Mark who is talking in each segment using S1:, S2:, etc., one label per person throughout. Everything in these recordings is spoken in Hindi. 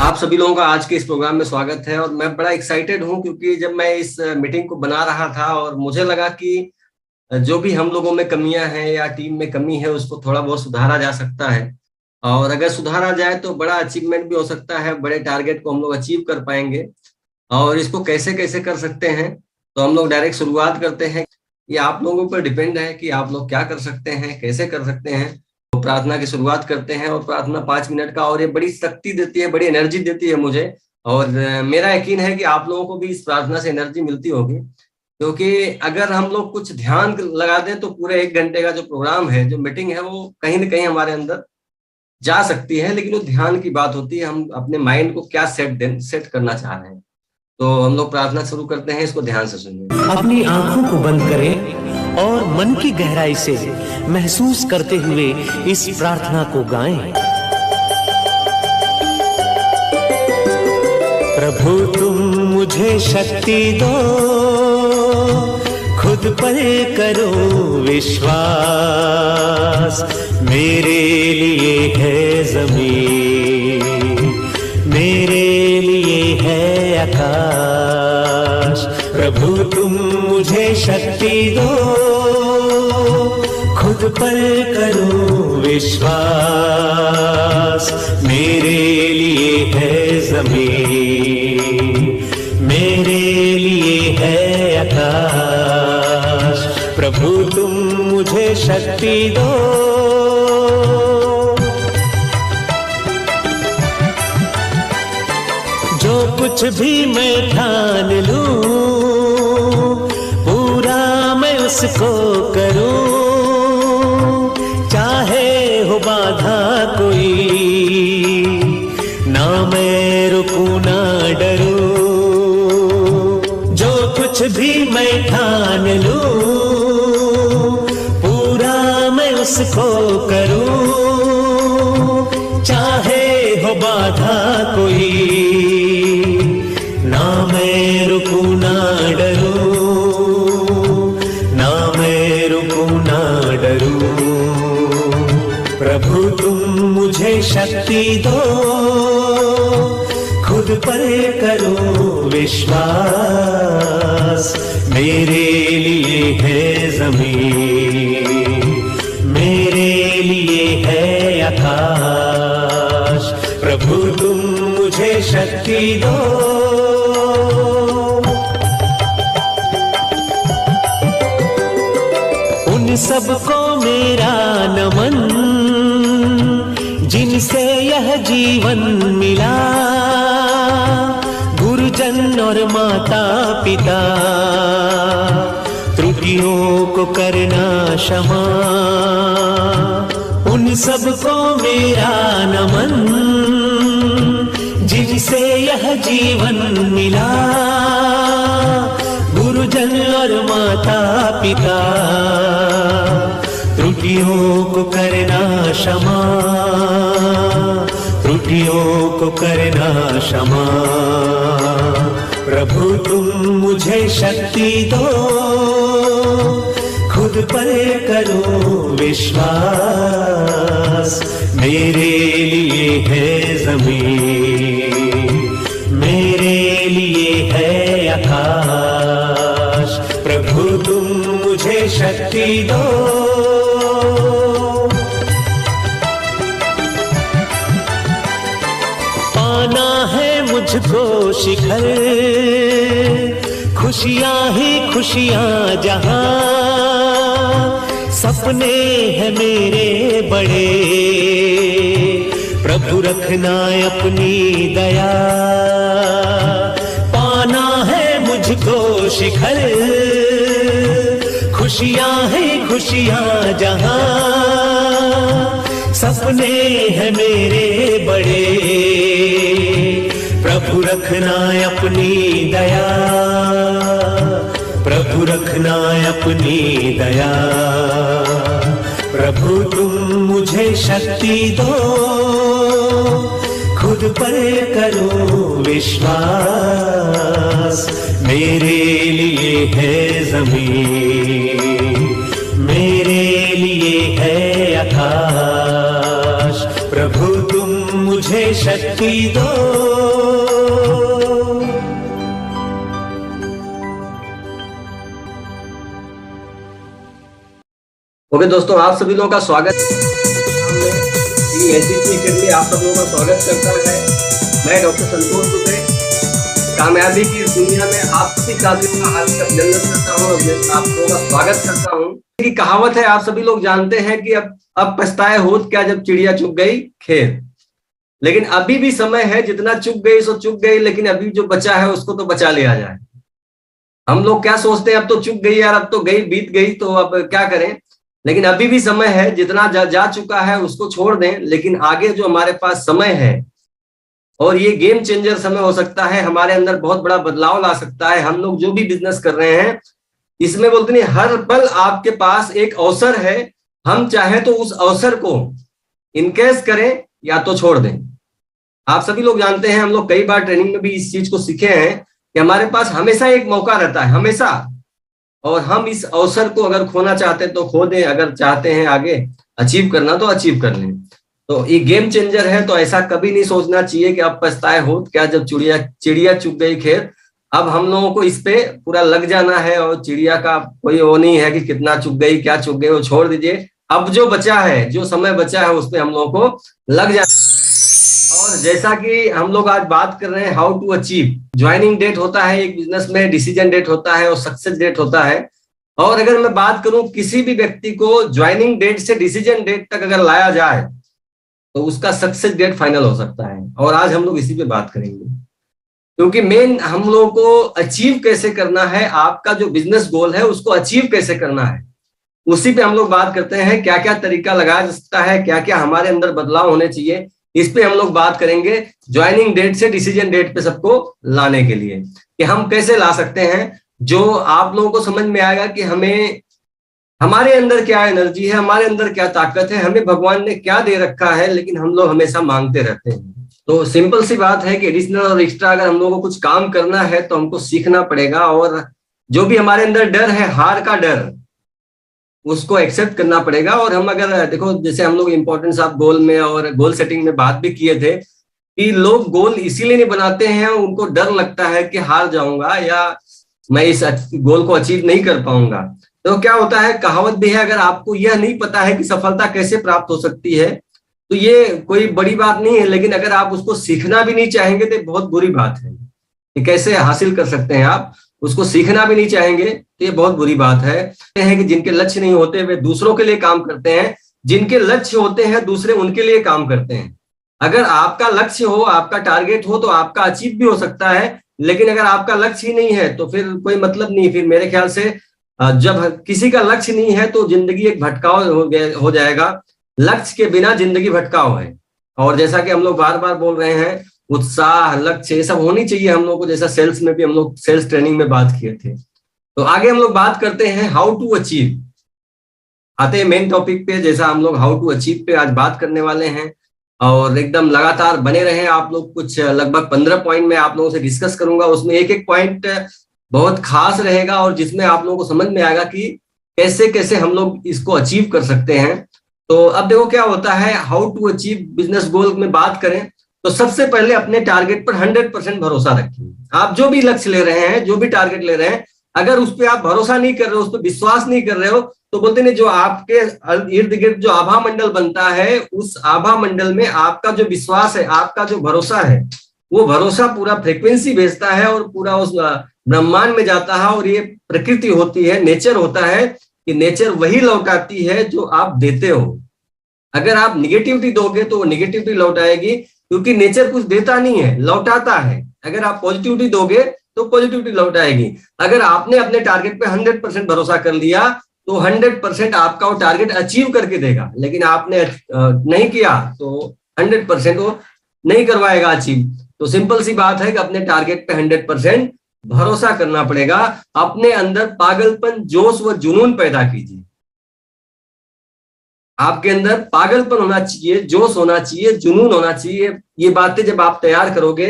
S1: आप सभी लोगों का आज के इस प्रोग्राम में स्वागत है। और मैं बड़ा एक्साइटेड हूं क्योंकि जब मैं इस मीटिंग को बना रहा था और मुझे लगा कि जो भी हम लोगों में कमियां हैं या टीम में कमी है उसको थोड़ा बहुत सुधारा जा सकता है। और अगर सुधारा जाए तो बड़ा अचीवमेंट भी हो सकता है, बड़े टारगेट को हम लोग अचीव कर पाएंगे। और इसको कैसे कैसे कर सकते हैं, तो हम लोग डायरेक्ट शुरुआत करते हैं। ये आप लोगों पर डिपेंड है कि आप लोग क्या कर सकते हैं, कैसे कर सकते हैं। तो प्रार्थना की शुरुआत करते हैं और प्रार्थना 5 मिनट का, और ये बड़ी शक्ति देती है, बड़ी एनर्जी देती है मुझे। और मेरा यकीन है कि आप लोगों को भी इस प्रार्थना से एनर्जी मिलती होगी, क्योंकि अगर हम लोग कुछ ध्यान लगा दें तो पूरे 1 घंटे का जो प्रोग्राम है, जो मीटिंग है, वो कहीं ना कहीं हमारे अंदर जा सकती है। लेकिन वो ध्यान की बात होती है, हम अपने माइंड को क्या सेट करना चाह रहे हैं। तो हम लोग प्रार्थना शुरू करते हैं, इसको ध्यान से सुनिए।
S2: अपनी आंखों को बंद करें और मन की गहराई से महसूस करते हुए इस प्रार्थना को गाएं। प्रभु तुम मुझे शक्ति दो, खुद पर करो विश्वास। मेरे लिए है जमीन, मेरे लिए है आकाश। प्रभु तुम मुझे शक्ति दो, खुद पर करो विश्वास। मेरे लिए है जमीन, मेरे लिए है आकाश। प्रभु तुम मुझे शक्ति दो। जो कुछ भी मैं ठान लूं, पूरा मैं उसको करूं। चाहे हो बाधा कोई, ना मैं रुकूं ना डरूं। जो कुछ भी मैं ठान लूं, पूरा मैं उसको करूं। चाहे हो बाधा कोई, ना मैं रुकूं ना डरूं, ना मैं रुकूं ना डरूं। प्रभु तुम मुझे शक्ति दो, खुद पर करो विश्वास। मेरे लिए है जमीन, मेरे लिए है आकाश। प्रभु तुम मुझे शक्ति दो। उन सबको मेरा नमन, जिनसे यह जीवन मिला। गुरुजन और माता पिता, त्रुटियों को करना क्षमा। उन सबको मेरा नमन, जिनसे यह जीवन मिला। गुरुजन और माता पिता, त्रुटियों को करना क्षमा, त्रुटियों को करना क्षमा। प्रभु तुम मुझे शक्ति दो, खुद पर करो विश्वास। मेरे लिए है जमीन, मेरे लिए है आकाश। प्रभु तुम मुझे शक्ति दो। पाना है मुझको शिखर, खुशियां ही खुशियां जहां। सपने हैं मेरे बड़े, प्रभु रखना अपनी दया। पाना है मुझको शिखर, खुशियां है खुशियां जहां। सपने हैं मेरे बड़े, प्रभु रखना अपनी दया। प्रभु रखना अपनी दया। प्रभु तुम मुझे शक्ति दो, खुद पर करो विश्वास। मेरे लिए है जमीन, मेरे लिए है आकाश। प्रभु तुम मुझे शक्ति दो।
S1: ओके दोस्तों, आप सभी लोगों का स्वागत है। एनसीसी अकेडमी आप सब लोगों का स्वागत करता है। मैं डॉक्टर संतोष दुबे कामयाबी की इस दुनिया में आप सभी साथियों का हार्दिक अभिनंदन करता हूँ, आप लोगों का स्वागत करता हूँ। की कहावत है, आप सभी लोग जानते हैं कि अब पछताए होत क्या जब चिड़िया चुग गई खेत। लेकिन अभी भी समय है, जितना चुग गई सो चुग गई, लेकिन अभी जो बचा है उसको तो बचा लिया जाए। हम लोग क्या सोचते हैं, अब तो चुग गई यार, अब तो गई बीत गई तो अब क्या करें। लेकिन अभी भी समय है, जितना जा चुका है उसको छोड़ दें, लेकिन आगे जो हमारे पास समय है और ये गेम चेंजर समय हो सकता है, हमारे अंदर बहुत बड़ा बदलाव ला सकता है। हम लोग जो भी बिजनेस कर रहे हैं इसमें बोलते नहीं, हर पल आपके पास एक अवसर है। हम चाहें तो उस अवसर को इनकेस करें या तो छोड़ दें। आप सभी लोग जानते हैं, हम लोग कई बार ट्रेनिंग में भी इस चीज को सीखे हैं कि हमारे पास हमेशा एक मौका रहता है, हमेशा। और हम इस अवसर को अगर खोना चाहते हैं तो खो दें, अगर चाहते हैं आगे अचीव करना तो अचीव कर लें। तो ये गेम चेंजर है, तो ऐसा कभी नहीं सोचना चाहिए कि अब पछताए हो क्या जब चिड़िया चुग गई खेत। अब हम लोगों को इस पे पूरा लग जाना है, और चिड़िया का कोई वो नहीं है कि कितना चुग गई क्या चुग गई, वो छोड़ दीजिए। अब जो बचा है, जो समय बचा है, उस पे हम लोगों को लग जाना। और जैसा कि हम लोग आज बात कर रहे हैं how to achieve, joining date होता है एक बिजनेस में, डिसीजन डेट होता है और सक्सेस डेट होता है। और अगर मैं बात करूं, किसी भी व्यक्ति को ज्वाइनिंग डेट से डिसीजन डेट तक अगर लाया जाए तो उसका सक्सेस डेट फाइनल हो सकता है। और आज हम लोग इसी पे बात करेंगे, क्योंकि मेन हम लोगों को अचीव कैसे करना है, आपका जो बिजनेस गोल है उसको अचीव कैसे करना है, उसी पे हम लोग बात करते हैं। क्या क्या तरीका लगाया जा सकता है, क्या क्या हमारे अंदर बदलाव होने चाहिए, इस पे हम लोग बात करेंगे। ज्वाइनिंग डेट से डिसीजन डेट पे सबको लाने के लिए कि हम कैसे ला सकते हैं, जो आप लोगों को समझ में आएगा कि हमें, हमारे अंदर क्या एनर्जी है, हमारे अंदर क्या ताकत है, हमें भगवान ने क्या दे रखा है, लेकिन हम लोग हमेशा मांगते रहते हैं। तो सिंपल सी बात है कि एडिशनल और एक्स्ट्रा अगर हम लोगों को कुछ काम करना है तो हमको सीखना पड़ेगा। और जो भी हमारे अंदर डर है, हार का डर, उसको एक्सेप्ट करना पड़ेगा। और हम अगर देखो, जैसे हम लोग इंपॉर्टेंस ऑफ गोल में और गोल सेटिंग में बात भी किए थे कि लोग गोल इसीलिए नहीं बनाते हैं, उनको डर लगता है कि हार जाऊंगा या मैं इस गोल को अचीव नहीं कर पाऊंगा। तो क्या होता है, कहावत भी है, अगर आपको यह नहीं पता है कि सफलता कैसे प्राप्त हो सकती है तो ये कोई बड़ी बात नहीं है, लेकिन अगर आप उसको सीखना भी नहीं चाहेंगे तो बहुत बुरी बात है कि कैसे हासिल कर सकते हैं। आप उसको सीखना भी नहीं चाहेंगे तो ये बहुत बुरी बात है कि जिनके लक्ष्य नहीं होते वे दूसरों के लिए काम करते हैं, जिनके लक्ष्य होते हैं दूसरे उनके लिए काम करते हैं। अगर आपका लक्ष्य हो, आपका टारगेट हो तो आपका अचीव भी हो सकता है, लेकिन अगर आपका लक्ष्य ही नहीं है तो फिर कोई मतलब नहीं। फिर मेरे ख्याल से जब किसी का लक्ष्य नहीं है तो जिंदगी एक भटकाव हो जाएगा। लक्ष्य के बिना जिंदगी भटकाव है। और जैसा कि हम लोग बार बार बोल रहे हैं, उत्साह, लक्ष्य, ये सब होनी चाहिए हम लोग को, जैसा सेल्स में भी हम लोग सेल्स ट्रेनिंग में बात किए थे। तो आगे हम लोग बात करते हैं हाउ टू अचीव। आते हैं मेन टॉपिक पे, जैसा हम लोग हाउ टू अचीव पे आज बात करने वाले हैं। और एकदम लगातार बने रहे आप लोग। कुछ लगभग 15 पॉइंट में आप लोगों से डिस्कस करूंगा, उसमें एक एक पॉइंट बहुत खास रहेगा और जिसमें आप लोगों को समझ में आएगा कि कैसे कैसे हम लोग इसको अचीव कर सकते हैं। तो अब देखो क्या होता है, how to achieve business goal में बात करें तो सबसे पहले अपने टारगेट पर 100% भरोसा रखिए। आप जो भी लक्ष्य ले रहे हैं, जो भी टारगेट ले रहे हैं, अगर उस पर आप भरोसा नहीं कर रहे हो, उस पर विश्वास नहीं कर रहे हो, तो बोलते नहीं, जो आपके इर्द गिर्द जो आभा मंडल बनता है, उस आभा मंडल में आपका जो विश्वास है, आपका जो भरोसा है, वो भरोसा पूरा फ्रीक्वेंसी भेजता है और पूरा उस ब्रह्मांड में जाता है। और ये प्रकृति होती है, नेचर होता है कि नेचर वही लौटाती है जो आप देते हो। अगर आप निगेटिविटी दोगे तो निगेटिविटी लौटाएगी, क्योंकि नेचर कुछ देता नहीं है, लौटाता है। अगर आप पॉजिटिविटी दोगे तो पॉजिटिविटी लौटाएगी। अगर आपने अपने टारगेट पे 100% भरोसा कर लिया तो 100% आपका वो टारगेट अचीव करके देगा। लेकिन आपने नहीं किया तो 100% वो नहीं करवाएगा अचीव। तो सिंपल सी बात है कि अपने टारगेट पे 100% भरोसा करना पड़ेगा। अपने अंदर पागलपन, जोश व जुनून पैदा कीजिए। आपके अंदर पागलपन होना चाहिए, जोश होना चाहिए, जुनून होना चाहिए। ये बातें जब आप तैयार करोगे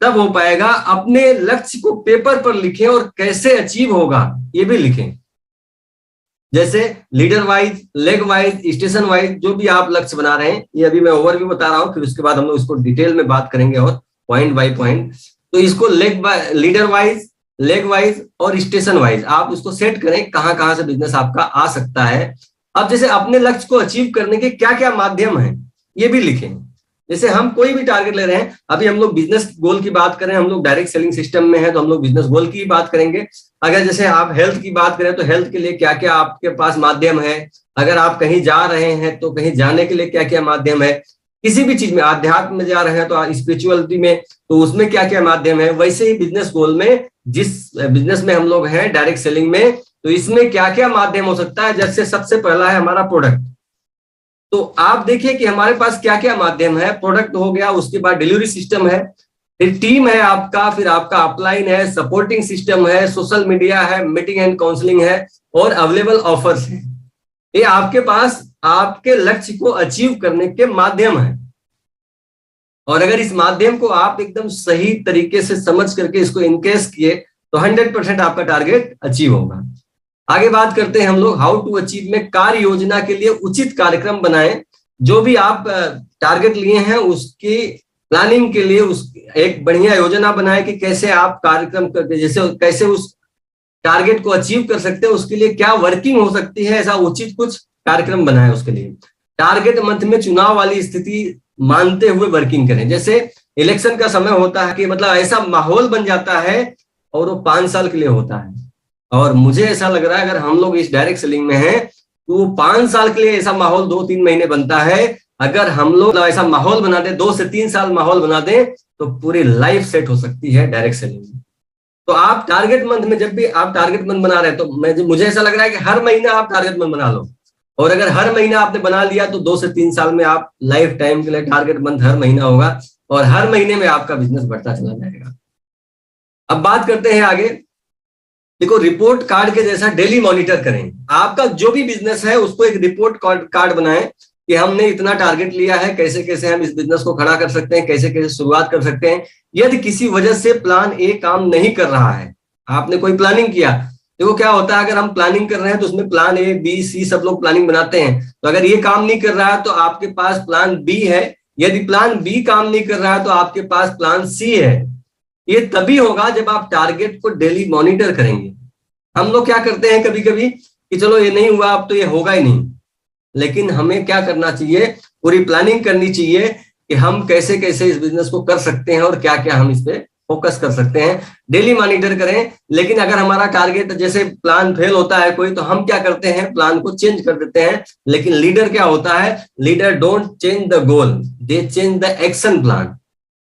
S1: तब हो पाएगा। अपने लक्ष्य को पेपर पर लिखें और कैसे अचीव होगा ये भी लिखें। जैसे leader wise, leg wise, station wise, जो भी आप लक्ष्य बना रहे हैं, ये अभी मैं ओवरव्यू बता रहा हूं, फिर उसके बाद हम लोग इसको डिटेल में बात करेंगे और पॉइंट बाय पॉइंट। तो इसको लीडर वाइज, लेग वाइज और स्टेशन वाइज आप उसको सेट करें, कहां कहां से बिजनेस आपका आ सकता है। अब जैसे अपने लक्ष्य को अचीव करने के क्या क्या माध्यम है ये भी लिखें। जैसे हम कोई भी टारगेट ले रहे हैं, अभी हम लोग बिजनेस गोल की बात करें, हम लोग डायरेक्ट सेलिंग सिस्टम में है तो हम लोग बिजनेस गोल की बात करेंगे। अगर जैसे आप हेल्थ की बात करें तो हेल्थ के लिए क्या क्या आपके पास माध्यम है, अगर आप कहीं जा रहे हैं तो कहीं जाने के लिए क्या क्या माध्यम है, किसी भी चीज में आध्यात्म में जा रहे हैं तो स्पिरिचुअलिटी में तो उसमें क्या क्या माध्यम है, वैसे ही बिजनेस गोल में जिस बिजनेस में हम लोग हैं डायरेक्ट सेलिंग में तो इसमें क्या क्या माध्यम हो सकता है। जैसे सबसे पहला है हमारा प्रोडक्ट, तो आप देखिए कि हमारे पास क्या क्या माध्यम है। प्रोडक्ट हो गया, उसके बाद डिलीवरी सिस्टम है, फिर टीम है आपका, फिर आपका अपलाइन है, सपोर्टिंग सिस्टम है, सोशल मीडिया है, मीटिंग एंड काउंसलिंग है और अवेलेबल ऑफर्स है। ये आपके पास आपके लक्ष्य को अचीव करने के माध्यम है। और अगर इस माध्यम को आप एकदम सही तरीके से समझ करके इसको इनकेस किए तो 100% आपका टारगेट अचीव होगा। आगे बात करते हैं हम लोग हाउ टू अचीव में कार्य योजना के लिए उचित कार्यक्रम बनाएं। जो भी आप टारगेट लिए हैं उसकी प्लानिंग के लिए उस एक बढ़िया योजना बनाएं कि कैसे आप कार्यक्रम करके जैसे कैसे उस टारगेट को अचीव कर सकते हैं, उसके लिए क्या वर्किंग हो सकती है, ऐसा उचित कुछ कार्यक्रम बनाएं। उसके लिए टारगेट मंथ में चुनाव वाली स्थिति मानते हुए वर्किंग करें। जैसे इलेक्शन का समय होता है कि मतलब ऐसा माहौल बन जाता है और वो 5 साल के लिए होता है, और मुझे ऐसा लग रहा है अगर हम लोग इस डायरेक्ट सेलिंग में हैं तो 5 साल के लिए ऐसा माहौल 2-3 महीने बनता है। अगर हम लोग ऐसा माहौल बना दें, 2 से 3 साल माहौल बना दें तो पूरी लाइफ सेट हो सकती है डायरेक्ट सेलिंग में। तो आप टारगेट मंथ में जब भी आप टारगेट मंथ बना रहे हैं तो मुझे ऐसा लग रहा है कि हर महीना आप टारगेट मंथ बना लो, और अगर हर महीना आपने बना लिया तो 2 से 3 साल में आप लाइफ टाइम के लिए टारगेट मंथ हर महीना होगा और हर महीने में आपका बिजनेस बढ़ता चला जाएगा। अब बात करते हैं आगे। देखो, रिपोर्ट कार्ड के जैसा डेली मॉनिटर करें। आपका जो भी बिजनेस है उसको एक रिपोर्ट कार्ड बनाएं कि हमने इतना टारगेट लिया है, कैसे कैसे हम इस बिजनेस को खड़ा कर सकते हैं, कैसे कैसे शुरुआत कर सकते हैं। यदि किसी वजह से प्लान ए काम नहीं कर रहा है, आपने कोई प्लानिंग किया, देखो क्या होता है अगर हम प्लानिंग कर रहे हैं तो उसमें प्लान ए बी सी सब लोग प्लानिंग बनाते हैं, तो अगर ये काम नहीं कर रहा है तो आपके पास प्लान बी है। यदि प्लान बी काम नहीं कर रहा है तो आपके पास प्लान सी है। ये तभी होगा जब आप टारगेट को डेली मॉनिटर करेंगे। हम लोग क्या करते हैं कभी कभी कि चलो ये नहीं हुआ अब तो ये होगा ही नहीं, लेकिन हमें क्या करना चाहिए, पूरी प्लानिंग करनी चाहिए कि हम कैसे कैसे इस बिजनेस को कर सकते हैं और क्या क्या हम इस पे फोकस कर सकते हैं। डेली मॉनिटर करें। लेकिन अगर हमारा टारगेट जैसे प्लान फेल होता है कोई, तो हम क्या करते हैं, प्लान को चेंज कर देते हैं। लेकिन लीडर क्या होता है, leader don't change the goal, they change the action plan.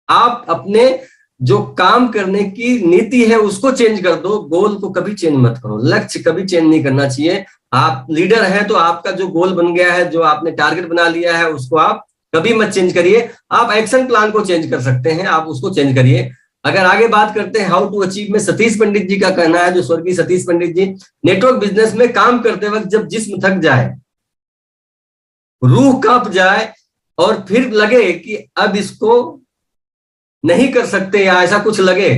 S1: आप अपने जो काम करने की नीति है उसको चेंज कर दो, गोल को कभी चेंज मत करो, लक्ष्य कभी चेंज नहीं करना चाहिए। आप लीडर हैं तो आपका जो गोल बन गया है, जो आपने टारगेट बना लिया है, उसको आप कभी मत चेंज करिए। आप एक्शन प्लान को चेंज कर सकते हैं, आप उसको चेंज करिए। अगर आगे बात करते हैं हाउ टू अचीव में, सतीश पंडित जी का कहना है, जो स्वर्गीय सतीश पंडित जी, नेटवर्क बिजनेस में काम करते वक्त जब जिस्म थक जाए, रूह कांप जाए और फिर लगे कि अब इसको नहीं कर सकते या ऐसा कुछ लगे,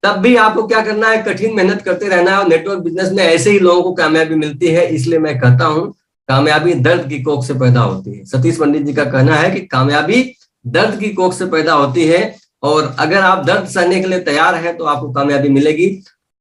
S1: तब भी आपको क्या करना है, कठिन मेहनत करते रहना है। और नेटवर्क बिजनेस में ऐसे ही लोगों को कामयाबी मिलती है। इसलिए मैं कहता हूं कामयाबी दर्द की कोख से पैदा होती है। सतीश पंडित जी का कहना है कि कामयाबी दर्द की कोख से पैदा होती है, और अगर आप दर्द सहने के लिए तैयार हैं तो आपको कामयाबी मिलेगी,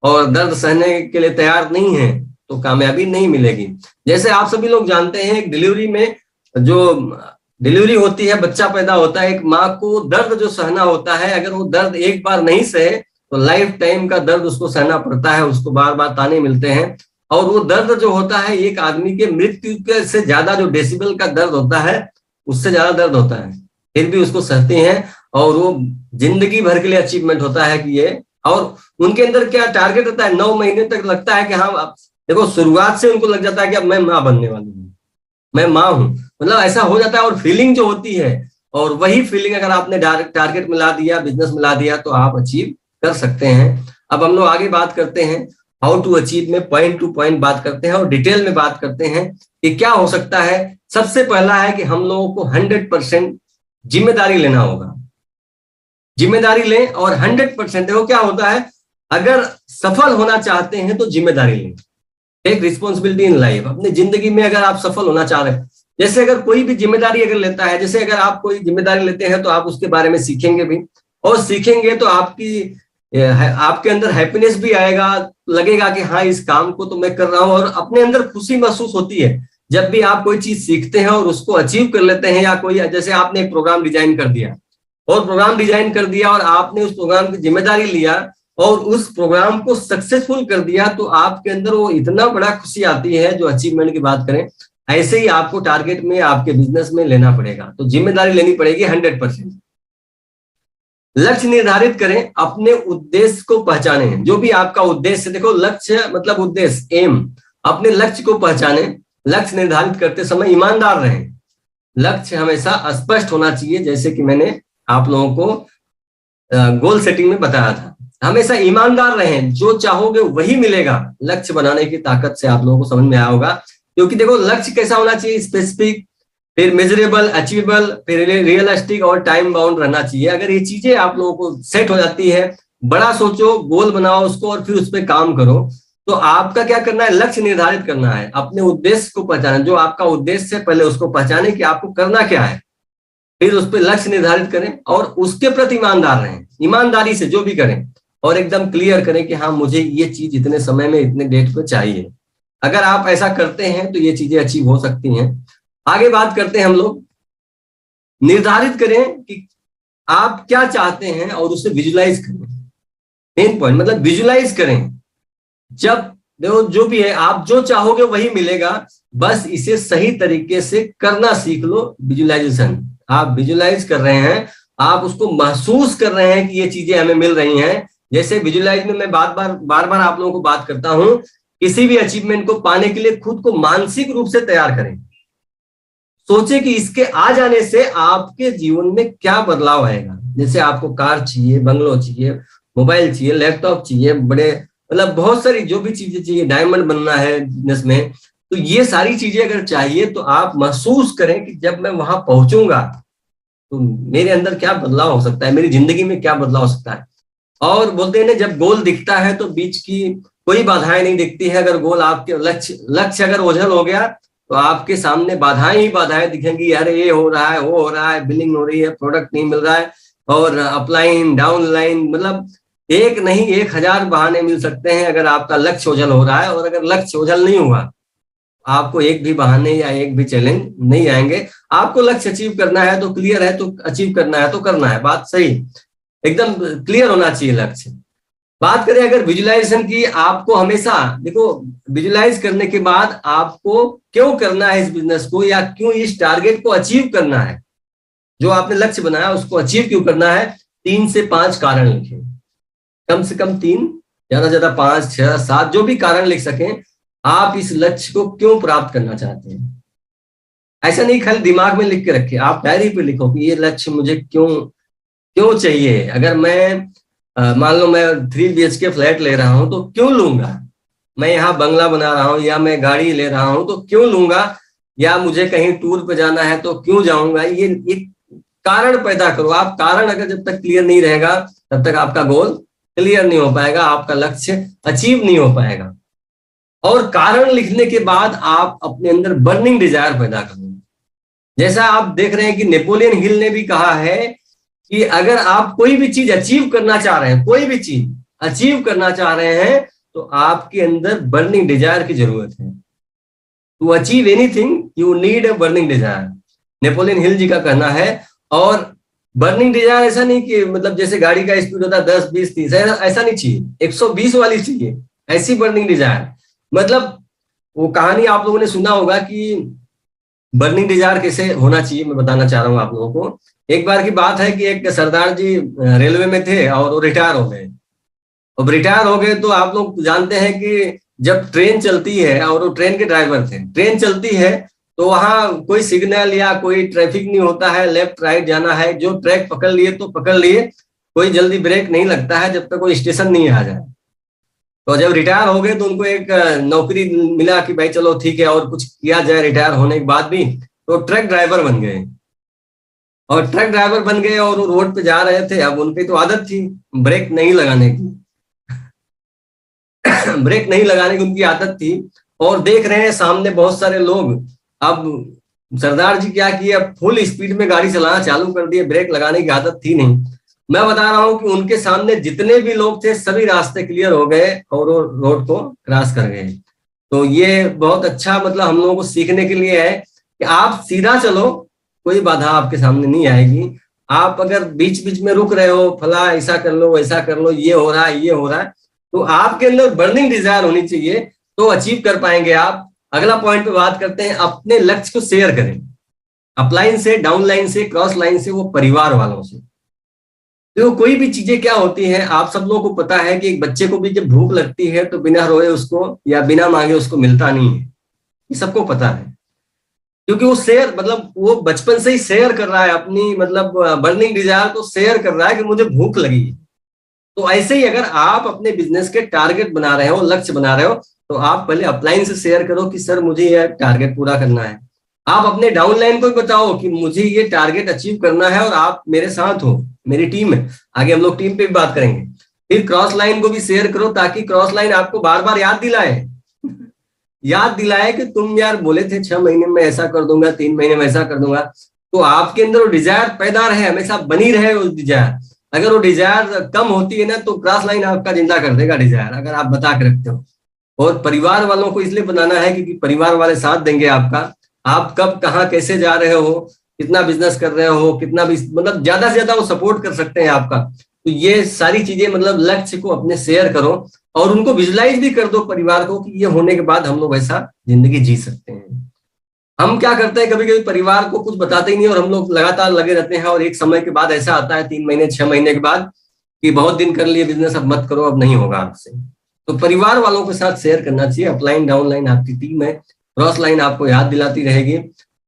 S1: और दर्द सहने के लिए तैयार नहीं है तो कामयाबी नहीं मिलेगी। जैसे आप सभी लोग जानते हैं, डिलीवरी में जो डिलीवरी होती है, बच्चा पैदा होता है, एक माँ को दर्द जो सहना होता है, अगर वो दर्द एक बार नहीं सहे तो लाइफ टाइम का दर्द उसको सहना पड़ता है, उसको बार बार ताने मिलते हैं। और वो दर्द जो होता है, एक आदमी के मृत्यु के से ज्यादा जो डेसिबल का दर्द होता है, उससे ज्यादा दर्द होता है, फिर भी उसको सहते हैं, और वो जिंदगी भर के लिए अचीवमेंट होता है कि ये। और उनके अंदर क्या टारगेट होता है, 9 महीने तक लगता है कि हाँ, देखो शुरुआत से उनको लग जाता है कि अब मैं माँ बनने वाली हूँ, मैं माँ हूं, मतलब ऐसा हो जाता है। और फीलिंग जो होती है, और वही फीलिंग अगर आपने टारगेट में ला दिया, बिजनेस में ला दिया, तो आप अचीव कर सकते हैं। अब हम लोग आगे बात करते हैं हाउ टू अचीव में, पॉइंट टू पॉइंट बात करते हैं और डिटेल में बात करते हैं कि क्या हो सकता है। सबसे पहला है कि हम लोगों को 100% जिम्मेदारी लेना होगा। जिम्मेदारी लें, और 100% देखो क्या होता है, अगर सफल होना चाहते हैं तो जिम्मेदारी लें, एक रिस्पॉन्सिबिलिटी इन लाइफ। अपनी जिंदगी में अगर आप सफल होना चाह रहे हैं, जैसे अगर कोई भी जिम्मेदारी अगर लेता है, जैसे अगर आप कोई जिम्मेदारी लेते हैं तो आप उसके बारे में सीखेंगे भी, और सीखेंगे तो आपके अंदर हैप्पीनेस भी आएगा, लगेगा कि हाँ इस काम को तो मैं कर रहा हूं, और अपने अंदर खुशी महसूस होती है जब भी आप कोई चीज सीखते हैं और उसको अचीव कर लेते हैं, या कोई जैसे आपने एक प्रोग्राम डिजाइन कर दिया और प्रोग्राम डिजाइन कर दिया और आपने उस प्रोग्राम की जिम्मेदारी लिया और उस प्रोग्राम को सक्सेसफुल कर दिया, तो आपके अंदर वो इतना बड़ा खुशी आती है, जो अचीवमेंट की बात करें। ऐसे ही आपको टारगेट में, आपके बिजनेस में लेना पड़ेगा, तो जिम्मेदारी लेनी पड़ेगी 100%। लक्ष्य निर्धारित करें, अपने उद्देश्य को पहचाने। जो भी आपका उद्देश्य, देखो लक्ष्य मतलब उद्देश्य, एम, अपने लक्ष्य को पहचाने। लक्ष्य निर्धारित करते समय ईमानदार रहें। लक्ष्य हमेशा स्पष्ट होना चाहिए, जैसे कि मैंने आप लोगों को गोल सेटिंग में बताया था। हमेशा ईमानदार रहें, जो चाहोगे वही मिलेगा। लक्ष्य बनाने की ताकत से आप लोगों को समझ में आया होगा, क्योंकि देखो लक्ष्य कैसा होना चाहिए, स्पेसिफिक, फिर मेजरेबल, अचीवेबल, फिर रियलिस्टिक और टाइम बाउंड रहना चाहिए। अगर ये चीजें आप लोगों को सेट हो जाती है, बड़ा सोचो, गोल बनाओ उसको और फिर उस पर काम करो, तो आपका क्या करना है, लक्ष्य निर्धारित करना है, अपने उद्देश्य को पहचाना। जो आपका उद्देश्य है पहले उसको पहचाने कि आपको करना क्या है, फिर उस पर लक्ष्य निर्धारित करें और उसके प्रति ईमानदार रहें। ईमानदारी से जो भी करें और एकदम क्लियर करें कि हाँ मुझे ये चीज इतने समय में, इतने डेट पे चाहिए। अगर आप ऐसा करते हैं तो ये चीजें अचीव हो सकती हैं। आगे बात करते हैं हम लोग। निर्धारित करें कि आप क्या चाहते हैं और उसे विजुलाइज करें। मेन पॉइंट मतलब विजुलाइज करें। जब देखो जो भी है, आप जो चाहोगे वही मिलेगा, बस इसे सही तरीके से करना सीख लो। विजुलाइजेशन, आप विजुलाइज कर रहे हैं, आप उसको महसूस कर रहे हैं कि ये चीजें हमें मिल रही हैं। जैसे विजुलाइज में मैं बार बार आप लोगों को बात करता हूं, किसी भी अचीवमेंट को पाने के लिए खुद को मानसिक रूप से तैयार करें। सोचे कि इसके आ जाने से आपके जीवन में क्या बदलाव आएगा। जैसे आपको कार चाहिए, बंगलो चाहिए, मोबाइल चाहिए, लैपटॉप चाहिए, बड़े मतलब बहुत सारी जो भी चीजें चाहिए, डायमंड बनना है बिजनेस में, तो ये सारी चीजें अगर चाहिए तो आप महसूस करें कि जब मैं वहां पहुंचूंगा तो मेरे अंदर क्या बदलाव हो सकता है, मेरी जिंदगी में क्या बदलाव हो सकता है। और बोलते हैं ना, जब गोल दिखता है तो बीच की कोई बाधाएं नहीं दिखती है। अगर गोल आपके लक्ष्य अगर ओझल हो गया तो आपके सामने बाधाएं ही बाधाएं दिखेंगी। अरे ये हो रहा है, वो हो रहा है, बिलिंग हो रही है, प्रोडक्ट नहीं मिल रहा है, और अपलाइन डाउन लाइन, मतलब एक नहीं 1000 बहाने मिल सकते हैं अगर आपका लक्ष्य ओझल हो रहा है। और अगर लक्ष्य ओझल नहीं हुआ, आपको एक भी बहाने या एक भी चैलेंज नहीं आएंगे। आपको लक्ष्य अचीव करना है तो क्लियर है, तो अचीव करना है तो करना है, बात सही, एकदम क्लियर होना चाहिए लक्ष्य। बात करें अगर विजुलाइजेशन की, आपको हमेशा देखो विजुलाइज करने के बाद आपको क्यों करना है इस बिजनेस को, या क्यों इस टारगेट को अचीव करना है, जो आपने लक्ष्य बनाया उसको अचीव क्यों करना है, 3 से 5 कारण लिखें। कम से कम 3, ज्यादा से ज्यादा 5, 6, 7, जो भी कारण लिख सकें। आप इस लक्ष्य को क्यों प्राप्त करना चाहते हैं, ऐसा नहीं खाली दिमाग में लिख के रखे, आप डायरी पे लिखो कि ये लक्ष्य मुझे क्यों चाहिए। अगर मैं मान लो मैं 3 BHK फ्लैट ले रहा हूं तो क्यों लूंगा, मैं यहाँ बंगला बना रहा हूँ, या मैं गाड़ी ले रहा हूं तो क्यों लूंगा, या मुझे कहीं टूर पे जाना है तो क्यों जाऊंगा। ये एक कारण पैदा करो। आप कारण अगर जब तक क्लियर नहीं रहेगा तब तक आपका गोल क्लियर नहीं हो पाएगा, आपका लक्ष्य अचीव नहीं हो पाएगा। और कारण लिखने के बाद आप अपने अंदर बर्निंग डिजायर पैदा करो। जैसा आप देख रहे हैं कि नेपोलियन हिल ने भी कहा है कि अगर आप कोई भी चीज अचीव करना चाह रहे हैं, कोई भी चीज अचीव करना चाह रहे हैं, तो आपके अंदर बर्निंग डिजायर की जरूरत है। To achieve anything you need a burning desire, Napoleon Hill ji का कहना है। और बर्निंग डिजायर ऐसा नहीं कि मतलब जैसे गाड़ी का स्पीड होता है 10, 20, 30, ऐसा नहीं चाहिए, 120 वाली चाहिए, ऐसी बर्निंग डिजायर। मतलब वो कहानी आप लोगों ने सुना होगा कि बर्निंग डिजायर कैसे होना चाहिए, मैं बताना चाह रहा हूँ आप लोगों को। एक बार की बात है कि एक सरदार जी रेलवे में थे और वो रिटायर हो गए। अब रिटायर हो गए तो आप लोग जानते हैं कि जब ट्रेन चलती है, और वो ट्रेन के ड्राइवर थे, ट्रेन चलती है तो वहां कोई सिग्नल या कोई ट्रैफिक नहीं होता है, लेफ्ट राइट जाना है, जो ट्रैक पकड़ लिए तो पकड़ लिए, कोई जल्दी ब्रेक नहीं लगता है जब तक कोई स्टेशन नहीं आ जाए। तो जब रिटायर हो गए तो उनको एक नौकरी मिला कि भाई चलो ठीक है और कुछ किया जाए रिटायर होने के बाद भी, तो ट्रक ड्राइवर बन गए। और ट्रक ड्राइवर बन गए और वो रोड पे जा रहे थे। अब उनकी तो आदत थी ब्रेक नहीं लगाने की ब्रेक नहीं लगाने की उनकी आदत थी, और देख रहे हैं सामने बहुत सारे लोग। अब सरदार जी क्या किए, अब फुल स्पीड में गाड़ी चलाना चालू कर दिए, ब्रेक लगाने की आदत थी नहीं। मैं बता रहा हूं कि उनके सामने जितने भी लोग थे सभी रास्ते क्लियर हो गए और वो रोड को क्रॉस कर गए। तो ये बहुत अच्छा मतलब हम लोगों को सीखने के लिए है कि आप सीधा चलो, कोई बाधा आपके सामने नहीं आएगी। आप अगर बीच बीच में रुक रहे हो, फला ऐसा कर लो वैसा कर लो, ये हो रहा है ये हो रहा है, तो आपके अंदर बर्निंग डिजायर होनी चाहिए, तो अचीव कर पाएंगे आप। अगला पॉइंट पे बात करते हैं, अपने लक्ष्य को शेयर करें, अपलाइन से, डाउनलाइन से, क्रॉस लाइन से, वो परिवार वालों से। तो कोई भी चीजें क्या होती हैं, आप सब लोगों को पता है कि एक बच्चे को भी जब भूख लगती है तो बिना रोए उसको या बिना मांगे उसको मिलता नहीं है, ये सबको पता है। क्योंकि वो शेयर मतलब वो बचपन से ही शेयर कर रहा है अपनी मतलब बर्निंग डिजायर को शेयर कर रहा है कि मुझे भूख लगी। तो ऐसे ही अगर आप अपने बिजनेस के टारगेट बना रहे हो, लक्ष्य बना रहे हो, तो आप पहले अपलाइन से शेयर करो कि सर मुझे यह टारगेट पूरा करना है। आप अपने डाउनलाइन को भी बताओ कि मुझे ये टारगेट अचीव करना है और आप मेरे साथ हो, मेरी टीम है। आगे हम लोग टीम पे भी बात करेंगे। फिर क्रॉस लाइन को भी शेयर करो ताकि क्रॉस लाइन आपको बार बार याद दिलाए याद दिलाए कि तुम यार बोले थे 6 महीने में ऐसा कर दूंगा, 3 महीने में ऐसा कर दूंगा। तो आपके अंदर वो डिजायर पैदा रहे, हमेशा बनी रहे वो डिजायर। अगर वो डिजायर कम होती है ना तो क्रॉस लाइन आपका जिंदा कर देगा डिजायर, अगर आप बता के रखते हो। और परिवार वालों को इसलिए बनाना है क्योंकि परिवार वाले साथ देंगे आपका। आप कब कहाँ कैसे जा रहे हो, कितना बिजनेस कर रहे हो, कितना भी मतलब ज्यादा से ज्यादा वो सपोर्ट कर सकते हैं आपका। तो ये सारी चीजें मतलब लक्ष्य को अपने शेयर करो और उनको विजुलाइज भी कर दो परिवार को कि ये होने के बाद हम लोग ऐसा जिंदगी जी सकते हैं। हम क्या करते हैं, कभी कभी परिवार को कुछ बताते ही नहीं और हम लोग लगातार लगे रहते हैं, और एक समय के बाद ऐसा आता है 3 महीने 6 महीने के बाद कि बहुत दिन कर लिए बिजनेस, अब मत करो, अब नहीं होगा आपसे। तो परिवार वालों के साथ शेयर करना चाहिए। अपलाइन डाउनलाइन आपकी टीम है, क्रॉस लाइन आपको याद दिलाती रहेगी,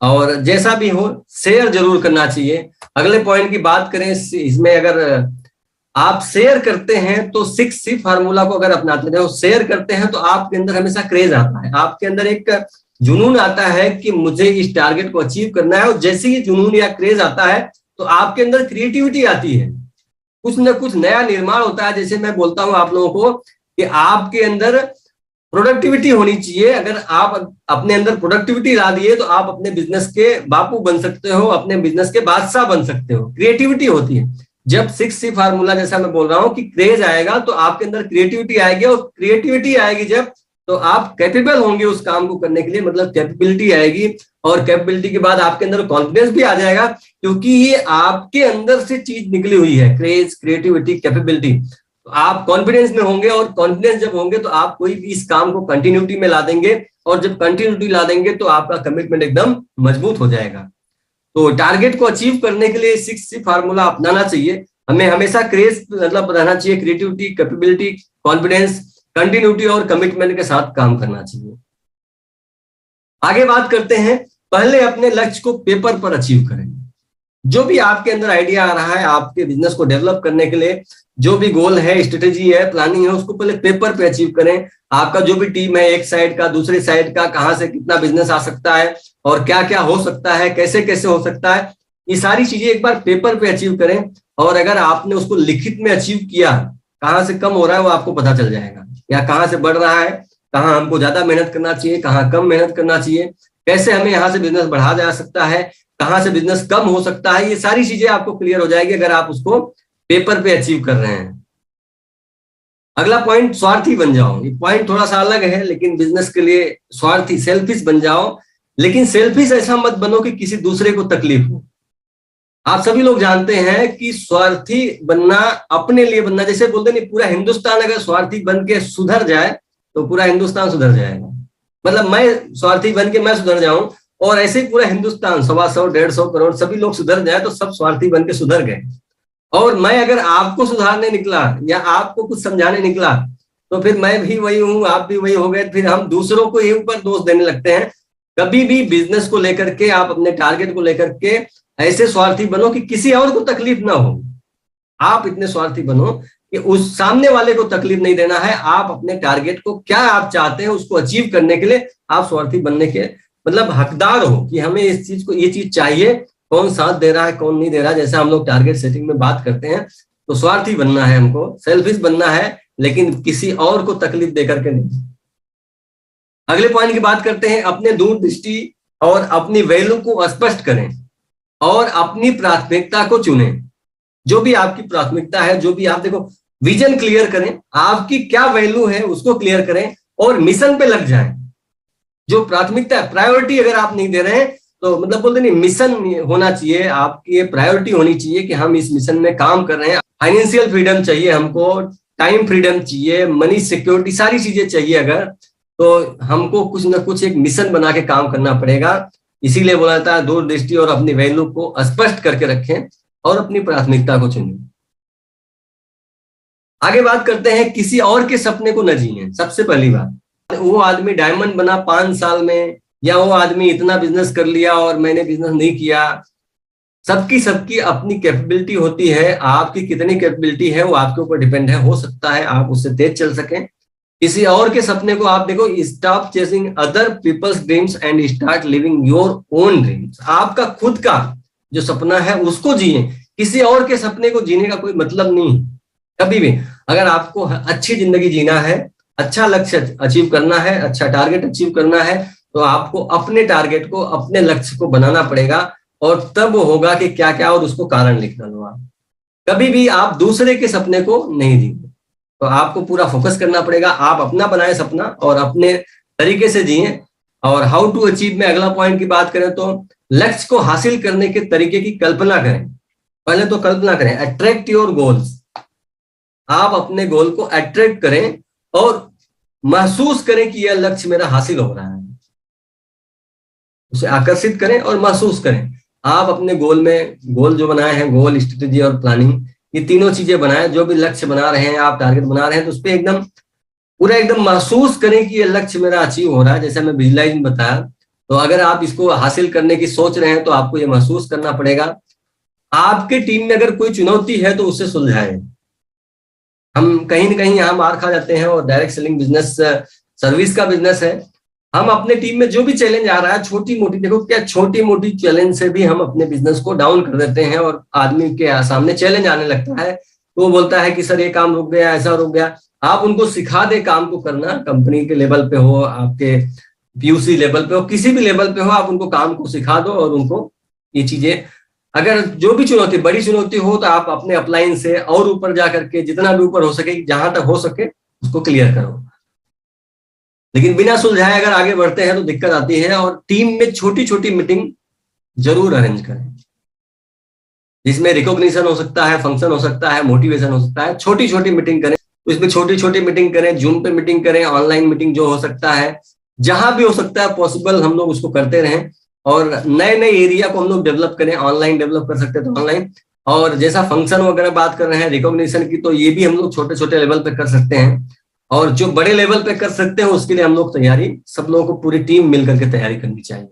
S1: और जैसा भी हो शेयर जरूर करना चाहिए। अगले पॉइंट की बात करें, इसमें अगर आप शेयर करते हैं तो 6C फार्मूला को अगर अपनाते रहो, शेयर करते हैं तो आपके अंदर हमेशा क्रेज आता है, आपके अंदर एक जुनून आता है कि मुझे इस टारगेट को अचीव करना है। और जैसे ही जुनून या क्रेज आता है तो आपके अंदर क्रिएटिविटी आती है, कुछ ना कुछ नया निर्माण होता है। जैसे मैं बोलता हूं आप लोगों को कि आपके अंदर प्रोडक्टिविटी होनी चाहिए। अगर आप अपने अंदर प्रोडक्टिविटी ला दिए तो आप अपने बिजनेस के बापू बन सकते हो, अपने बिजनेस के बादशाह बन सकते हो। क्रिएटिविटी होती है। जब 6C फार्मूला जैसा मैं बोल रहा हूं कि क्रेज आएगा तो आपके अंदर क्रिएटिविटी आएगी, और क्रिएटिविटी आएगी जब तो आप कैपेबल होंगे उस काम को करने के लिए, मतलब कैपेबिलिटी आएगी। और कैपेबिलिटी के बाद आपके अंदर कॉन्फिडेंस भी आ जाएगा, क्योंकि ये आपके अंदर से चीज निकली हुई है, क्रेज, क्रिएटिविटी, कैपेबिलिटी। तो आप कॉन्फिडेंस में होंगे, और कॉन्फिडेंस जब होंगे तो आप कोई भी इस काम को कंटिन्यूटी में ला देंगे, और जब कंटिन्यूटी ला देंगे तो आपका कमिटमेंट एकदम मजबूत हो जाएगा। तो टारगेट को अचीव करने के लिए 6C फार्मूला अपनाना चाहिए। हमें हमेशा क्रेज मतलब रहना चाहिए, क्रिएटिविटी, कैपेबिलिटी, कॉन्फिडेंस, कंटिन्यूटी और कमिटमेंट के साथ काम करना चाहिए। आगे बात करते हैं, पहले अपने लक्ष्य को पेपर पर अचीव करें। जो भी आपके अंदर आइडिया आ रहा है आपके बिजनेस को डेवलप करने के लिए, जो भी गोल है, स्ट्रेटेजी है, प्लानिंग है, उसको पहले पेपर पे अचीव करें। आपका जो भी टीम है, एक साइड का, दूसरी साइड का, कहां से कितना बिजनेस आ सकता है और क्या क्या हो सकता है, कैसे कैसे हो सकता है, ये सारी चीजें एक बार पेपर पे अचीव करें। और अगर आपने उसको लिखित में अचीव किया, कहाँ से कम हो रहा है वो आपको पता चल जाएगा, या कहाँ से बढ़ रहा है, कहाँ हमको ज्यादा मेहनत करना चाहिए, कहाँ कम मेहनत करना चाहिए, कैसे हमें यहाँ से बिजनेस बढ़ाया जा सकता है, कहाँ से बिजनेस कम हो सकता है। ये सारी चीजें आपको क्लियर हो जाएगी अगर आप उसको पेपर पे अचीव कर रहे हैं। अगला पॉइंट, स्वार्थी बन जाओ। ये पॉइंट थोड़ा सा अलग है, लेकिन बिजनेस के लिए स्वार्थी, सेल्फिश बन जाओ। लेकिन सेल्फिश ऐसा मत बनो कि किसी दूसरे को तकलीफ हो। आप सभी लोग जानते हैं कि स्वार्थी बनना, अपने लिए बनना, जैसे बोलते नहीं पूरा हिंदुस्तान अगर स्वार्थी बन के सुधर जाए तो पूरा हिंदुस्तान सुधर जाएगा। मतलब मैं स्वार्थी बन के मैं सुधर जाऊं और ऐसे ही पूरा हिंदुस्तान 125 150 करोड़ सभी लोग सुधर जाए तो सब स्वार्थी बन के सुधर गए। और मैं अगर आपको सुधारने निकला या आपको कुछ समझाने निकला तो फिर मैं भी वही हूं, आप भी वही हो गए, फिर हम दूसरों को ये ऊपर दोष देने लगते हैं। कभी भी बिजनेस को लेकर के, आप अपने टारगेट को लेकर के ऐसे स्वार्थी बनो कि किसी और को तकलीफ ना हो। आप इतने स्वार्थी बनो कि उस सामने वाले को तकलीफ नहीं देना है। आप अपने टारगेट को, क्या आप चाहते हैं उसको अचीव करने के लिए आप स्वार्थी बनने के मतलब हकदार हो कि हमें इस चीज को, ये चीज चाहिए, कौन साथ दे रहा है कौन नहीं दे रहा है। जैसा हम लोग टारगेट सेटिंग में बात करते हैं तो स्वार्थी बनना है हमको, सेल्फिश बनना है, लेकिन किसी और को तकलीफ देकर के नहीं। अगले पॉइंट की बात करते हैं, अपने दूरदृष्टि और अपनी वैल्यू को स्पष्ट करें और अपनी प्राथमिकता को चुनें। जो भी आपकी प्राथमिकता है, जो भी आप देखो, विजन क्लियर करें, आपकी क्या वैल्यू है उसको क्लियर करें और मिशन पे लग जाएं। जो प्राथमिकता है, प्रायोरिटी अगर आप नहीं दे रहे हैं तो मतलब बोलते नहीं, मिशन होना चाहिए आपकी, ये प्रायोरिटी होनी चाहिए कि हम इस मिशन में काम कर रहे हैं। फाइनेंशियल फ्रीडम चाहिए हमको, टाइम फ्रीडम चाहिए, मनी सिक्योरिटी, सारी चीजें चाहिए अगर, तो हमको कुछ ना कुछ एक मिशन बना के काम करना पड़ेगा। इसीलिए बोला जाता है दूरदृष्टि और अपनी वैल्यू को स्पष्ट करके रखें और अपनी प्राथमिकता को चुनें। आगे बात करते हैं, किसी और के सपने को न जिए। सबसे पहली बात, वो आदमी डायमंड बना 5 साल में, या वो आदमी इतना बिजनेस कर लिया और मैंने बिजनेस नहीं किया। सबकी अपनी कैपेबिलिटी होती है, आपकी कितनी कैपेबिलिटी है वो आपके ऊपर डिपेंड है। हो सकता है आप उससे तेज चल सकें। किसी और के सपने को आप देखो, stop chasing other people's dreams and start living your own dreams. आपका खुद का जो सपना है उसको जिए, किसी और के सपने को जीने का कोई मतलब नहीं है कभी भी। अगर आपको अच्छी जिंदगी जीना है, अच्छा लक्ष्य अचीव करना है, अच्छा टारगेट अचीव करना है, तो आपको अपने टारगेट को, अपने लक्ष्य को बनाना पड़ेगा, और तब वो होगा कि क्या क्या, और उसको कारण लिखना लो आप। कभी भी आप दूसरे के सपने को नहीं जिए, तो आपको पूरा फोकस करना पड़ेगा। आप अपना बनाए सपना और अपने तरीके से जिए। और हाउ टू अचीव में अगला पॉइंट की बात करें तो लक्ष्य को हासिल करने के तरीके की कल्पना करें। पहले तो कल्पना करें, अट्रैक्ट योर गोल्स। आप अपने गोल को अट्रैक्ट करें और महसूस करें कि यह लक्ष्य मेरा हासिल हो रहा है। उसे आकर्षित करें और महसूस करें। आप अपने गोल में, गोल जो बनाए हैं, गोल, स्ट्रेटेजी और प्लानिंग, ये तीनों चीजें बनाएं। जो भी लक्ष्य बना रहे हैं, आप टारगेट बना रहे हैं, तो उस पर एकदम पूरा एकदम महसूस करें कि ये लक्ष्य मेरा अचीव हो रहा है। जैसे मैं विजुलाइज में बताया, तो अगर आप इसको हासिल करने की सोच रहे हैं तो आपको ये महसूस करना पड़ेगा। आपके टीम में अगर कोई चुनौती है तो उसे सुलझाएं। हम कहीं ना कहीं यहाँ मार खा जाते हैं, और डायरेक्ट सेलिंग बिजनेस सर्विस का बिजनेस है। हम अपने टीम में जो भी चैलेंज आ रहा है, छोटी मोटी, देखो क्या छोटी मोटी चैलेंज से भी हम अपने बिजनेस को डाउन कर देते हैं, और आदमी के सामने चैलेंज आने लगता है तो वो बोलता है कि सर ये काम रुक गया, ऐसा रुक गया। आप उनको सिखा दे काम को करना, कंपनी के लेवल पे हो, आपके पीयूसी लेवल पे हो, किसी भी लेवल पे हो, आप उनको काम को सिखा दो और उनको ये चीजें, अगर जो भी चुनौती, बड़ी चुनौती हो तो आप अपने अपलाइन से और ऊपर जा करके, जितना भी ऊपर हो सके, जहां तक हो सके उसको क्लियर करो। लेकिन बिना सुलझाए अगर आगे बढ़ते हैं तो दिक्कत आती है। और टीम में छोटी छोटी मीटिंग जरूर अरेंज करें, जिसमें रिकॉग्निशन हो सकता है, फंक्शन हो सकता है, मोटिवेशन हो सकता है। छोटी छोटी मीटिंग करें, तो इसमें छोटी छोटी मीटिंग करें, जूम पे मीटिंग करें, ऑनलाइन मीटिंग जो हो सकता है, जहां भी हो सकता है पॉसिबल, हम लोग उसको करते रहें। और नए नए एरिया को हम लोग डेवलप करें, ऑनलाइन डेवलप कर सकते हैं तो ऑनलाइन। और जैसा फंक्शन वगैरह बात कर रहे हैं रिकॉग्निशन की, तो ये भी हम लोग छोटे छोटे लेवल पे कर सकते हैं। और जो बड़े लेवल पे कर सकते हैं उसके लिए हम लोग तैयारी, सब लोगों को पूरी टीम मिलकर के तैयारी करनी चाहिए।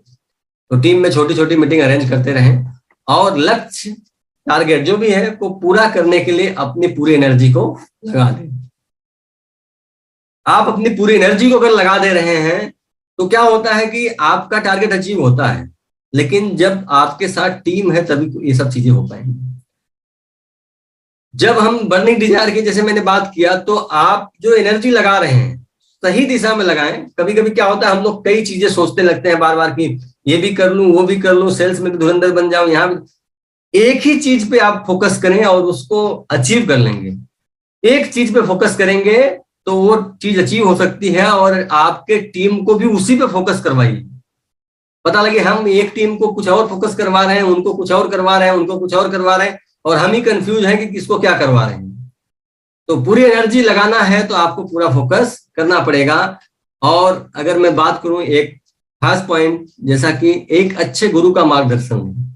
S1: तो टीम में छोटी छोटी मीटिंग अरेंज करते रहें, और लक्ष्य, टारगेट जो भी है को पूरा करने के लिए अपनी पूरी एनर्जी को लगा दें। आप अपनी पूरी एनर्जी को अगर लगा दे रहे हैं तो क्या होता है कि आपका टारगेट अचीव होता है, लेकिन जब आपके साथ टीम है तभी ये सब चीजें हो पाएंगी। जब हम बर्निंग डिजायर की, जैसे मैंने बात किया, तो आप जो एनर्जी लगा रहे हैं सही दिशा में लगाएं। कभी कभी क्या होता है, हम लोग कई चीजें सोचते लगते हैं बार बार कि ये भी कर लूं, वो भी कर लूं, सेल्स में भी धुरंधर बन जाऊं, यहाँ भी। एक ही चीज पे आप फोकस करें और उसको अचीव कर लेंगे। एक चीज पे फोकस करेंगे तो वो चीज अचीव हो सकती है। और आपके टीम को भी उसी पे फोकस करवाइए। पता लगे हम एक टीम को कुछ और फोकस करवा रहे हैं, उनको कुछ और करवा रहे हैं, उनको कुछ और करवा रहे हैं, और हम ही कंफ्यूज हैं कि किसको क्या करवा रहे हैं। तो पूरी एनर्जी लगाना है तो आपको पूरा फोकस करना पड़ेगा। और अगर मैं बात करूं, एक खास पॉइंट, जैसा कि एक अच्छे गुरु का मार्गदर्शन है।